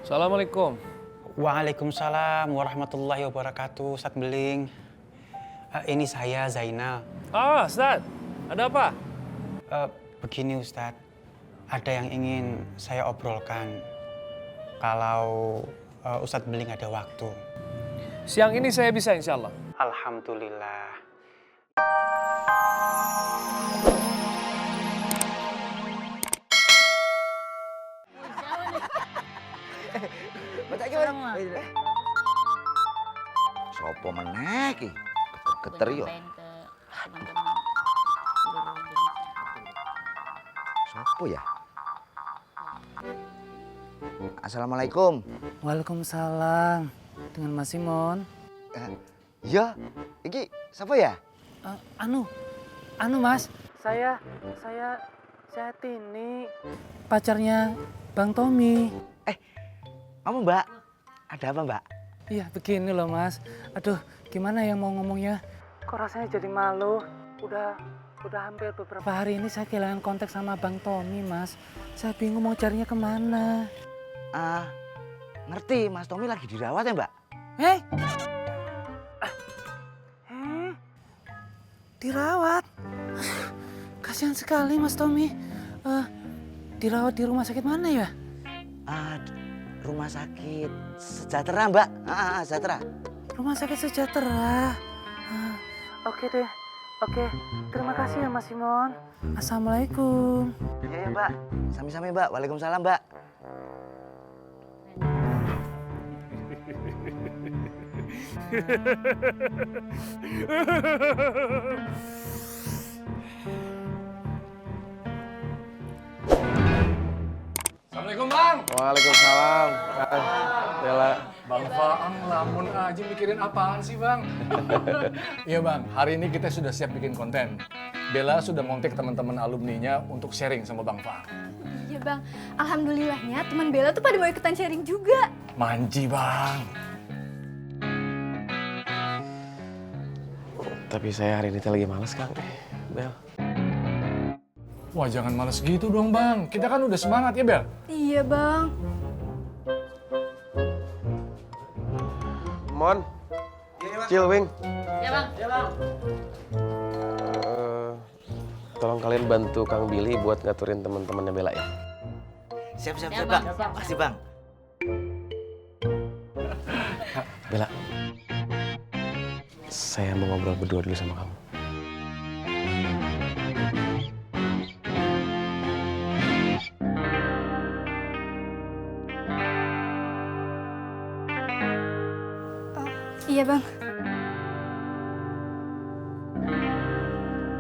Assalamualaikum. Waalaikumsalam warahmatullahi wabarakatuh, Ustadz Beling. Ini saya Zainal. Ah, Ustaz. Ada apa? Begini Ustadz, ada yang ingin saya obrolkan. Kalau Ustadz Beling ada waktu. Siang ini saya bisa insya Allah. Alhamdulillah. Sopo meneh iki? Geter-geter yo. Sopo ya? Assalamualaikum. Waalaikumsalam. Dengan Mas Simon. Ya, iki siapa ya? Anu Mas, saya Tini, pacarnya Bang Tommy. Kamu Mbak? Ada apa Mbak? Iya begini loh Mas. Aduh, gimana yang mau ngomongnya? Kok rasanya jadi malu. Udah hampir beberapa hari ini saya kehilangan kontak sama Bang Tommy Mas. Saya bingung mau carinya kemana. Ngerti, Mas Tommy lagi dirawat ya Mbak? Dirawat? Kasihan sekali Mas Tommy. Dirawat di rumah sakit mana ya? Rumah sakit Sejahtera Mbak. Sejahtera. Rumah sakit Sejahtera. Oke deh. Oke, terima kasih ya Mas Simon. Assalamualaikum. Iya Mbak. Sami-sami Mbak. Waalaikumsalam Mbak. Assalamualaikum Bang. Waalaikumsalam. Bella. Bang Faang, lamun aja mikirin apaan sih Bang? Iya Bang, hari ini kita sudah siap bikin konten. Bella sudah ngontek teman-teman alumninya untuk sharing sama Bang Faang. Iya Bang, alhamdulillahnya teman Bella tuh pada mau ikutan sharing juga. Manji Bang. Tapi saya hari ini lagi malas, Kang. Bel. Wah jangan males gitu dong Bang, kita kan udah semangat ya Bel? Iya Bang. Mon. Cilwing. Ya Bang. Tolong kalian bantu Kang Billy buat ngaturin teman-temannya Bella ya. Siap Bang. Makasih Bang. Bella. Saya mau ngobrol berdua dulu sama kamu. Iya Bang.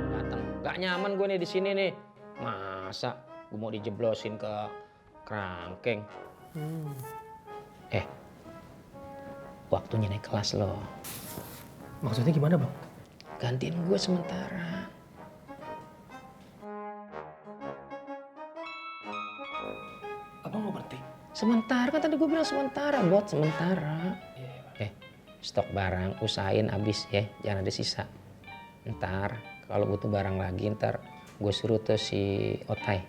Datang. Gak nyaman gue nih di sini nih. Masa gue mau dijeblosin ke kerangkeng. Waktunya naik kelas loh. Maksudnya gimana Bang? Gantiin gue sementara. Abang mau berhenti? Sementara kan tadi gue bilang sementara, buat sementara. Stok barang usahain habis ya, jangan ada sisa. Ntar kalau butuh barang lagi ntar gue suruh tuh si Otai.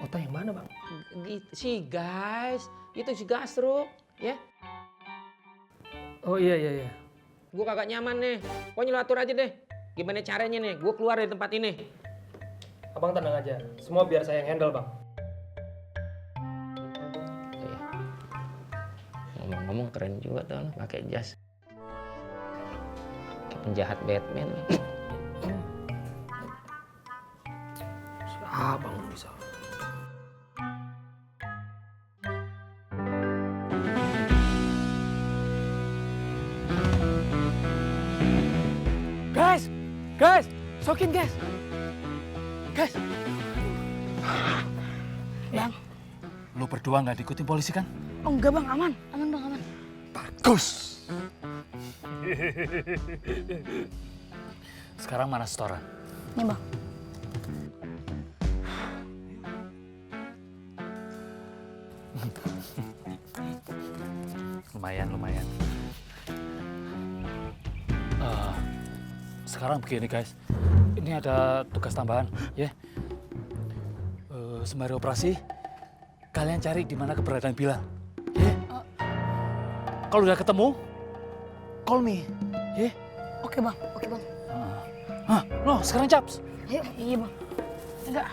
Otak yang mana Bang? Si guys, itu si Gasro ya. Oh iya. Gue kagak nyaman nih, pokoknya lo atur aja deh. Gimana caranya nih, gue keluar dari tempat ini. Abang tenang aja, semua biar saya yang handle Bang. Ngomong-ngomong keren juga tuh lo pakai jas. Kayak penjahat Batman. Abang bisa. Guys, sokin guys. Bang, lo berdua nggak diikutin polisi kan? Oh enggak Bang, aman Bang, aman. Bagus. Sekarang mana setoran? Nih Bang. Lumayan. Sekarang begini guys, ini ada tugas tambahan ya. Sembari operasi, kalian cari di mana keberadaan Bilal. Kalau udah ketemu, call me. Ya? Oke bang. Hah, no, sekarang Caps. Ayo, iya bang. Enggak.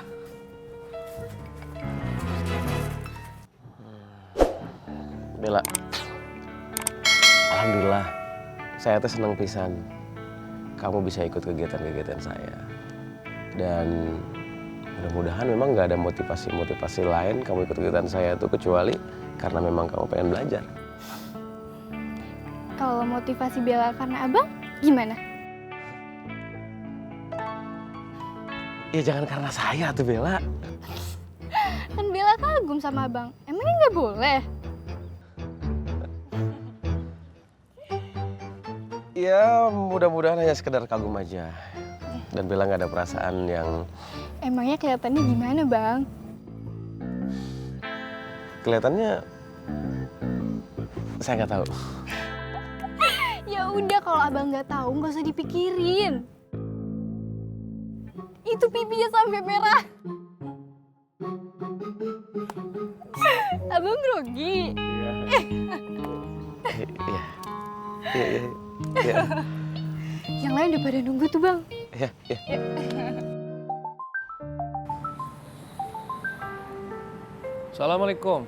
Bella, alhamdulillah, saya tuh senang pisan. Kamu bisa ikut kegiatan-kegiatan saya. Dan mudah-mudahan memang nggak ada motivasi-motivasi lain kamu ikut kegiatan saya tuh kecuali karena memang kamu pengen belajar. Kalau motivasi Bella karena abang, gimana? Ya jangan karena saya tuh Bella. Kan Bella kagum sama abang. Emangnya nggak boleh? Ya mudah-mudahan hanya sekedar kagum aja. Dan Bella nggak ada perasaan yang Emangnya kelihatannya gimana bang? kelihatannya saya nggak tahu. Ya udah kalau abang nggak tahu nggak usah dipikirin. Itu pipinya sampai merah. Abang grogi. Iya. Yang lain udah pada nunggu tuh bang. Iya. Assalamualaikum.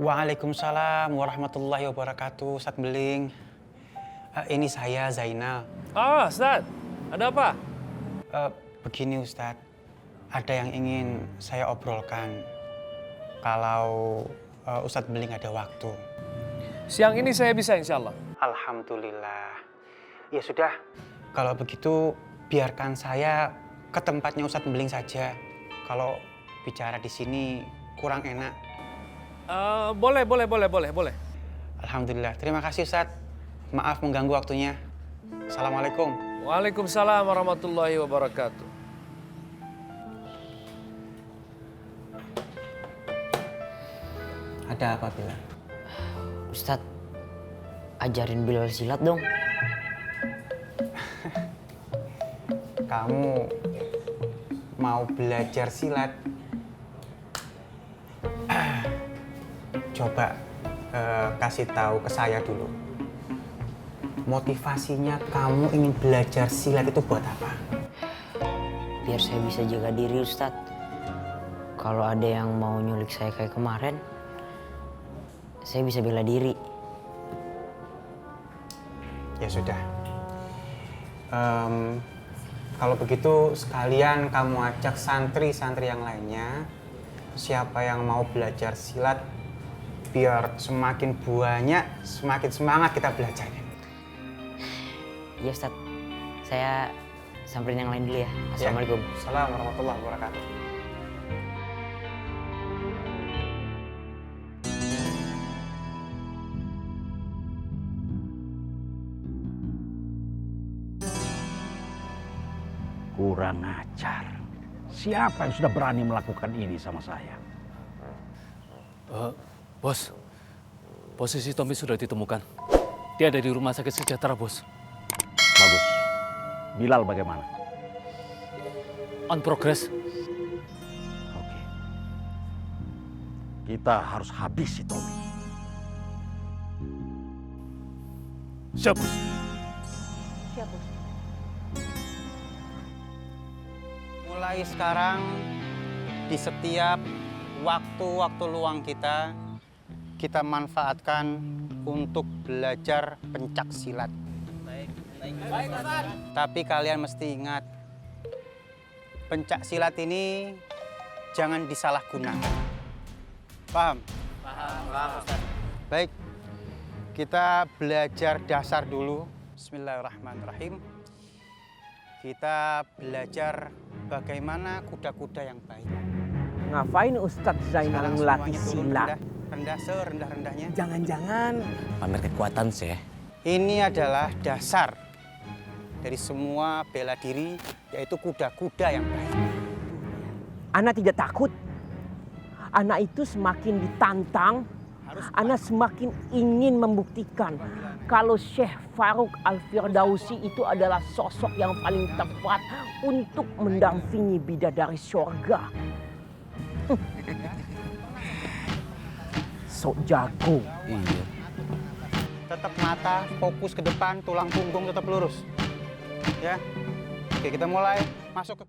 Waalaikumsalam warahmatullahi wabarakatuh. Ustadz Beling. Ini saya Zainal. Ah, Ustaz. Ada apa? Begini Ustadz, ada yang ingin saya obrolkan. Kalau Ustadz Beling ada waktu. Siang ini saya bisa insya Allah. Alhamdulillah. Ya sudah, kalau begitu biarkan saya ke tempatnya Ustadz Beling saja. Kalau bicara di sini kurang enak. Boleh. Alhamdulillah. Terima kasih Ustadz. Maaf mengganggu waktunya. Assalamualaikum. Waalaikumsalam warahmatullahi wabarakatuh. Ada apa Bila? Ustadz, ajarin Bilal silat dong. Kamu mau belajar silat? Coba kasih tahu ke saya dulu. Motivasinya kamu ingin belajar silat itu buat apa? Biar saya bisa jaga diri, Ustadz. Kalau ada yang mau nyulik saya kayak kemarin, saya bisa bela diri. Ya sudah. Kalau begitu sekalian kamu ajak santri-santri yang lainnya. Siapa yang mau belajar silat, biar semakin banyak, semakin semangat kita belajarnya. Iya, Ustadz. Saya samperin yang lain dulu ya. Assalamualaikum. Assalamualaikum warahmatullahi wabarakatuh. Kurang ajar. Siapa yang sudah berani melakukan ini sama saya? Bos, posisi Tommy sudah ditemukan. Dia ada di rumah sakit sejahtera, bos. Bagus. Bilal bagaimana? On progress. Oke. Kita harus habisi Tommy. Siap, bos. Siap bos. Mulai sekarang, di setiap waktu-waktu luang kita manfaatkan untuk belajar pencak silat. Baik, Ustaz. Tapi kalian mesti ingat, pencak silat ini jangan disalahgunakan. Paham? Paham, Ustaz. Baik, kita belajar dasar dulu. Bismillahirrahmanirrahim. Kita belajar bagaimana kuda-kuda yang baik. Ngapain Ustadz Zainal ngelatih silat? Rendah serendah-rendahnya. Jangan-jangan Pamer kekuatan sih. Ini adalah dasar dari semua bela diri, yaitu kuda-kuda yang baik. Ana tidak takut. Ana itu semakin ditantang, Ana semakin ingin membuktikan kalau Syekh Faruk Al-Firdausi itu adalah sosok yang paling tepat untuk mendampingi bidadari surga. Sok jago. Iya. Tetap mata, fokus ke depan, tulang punggung tetap lurus. Ya. Oke, kita mulai masuk ke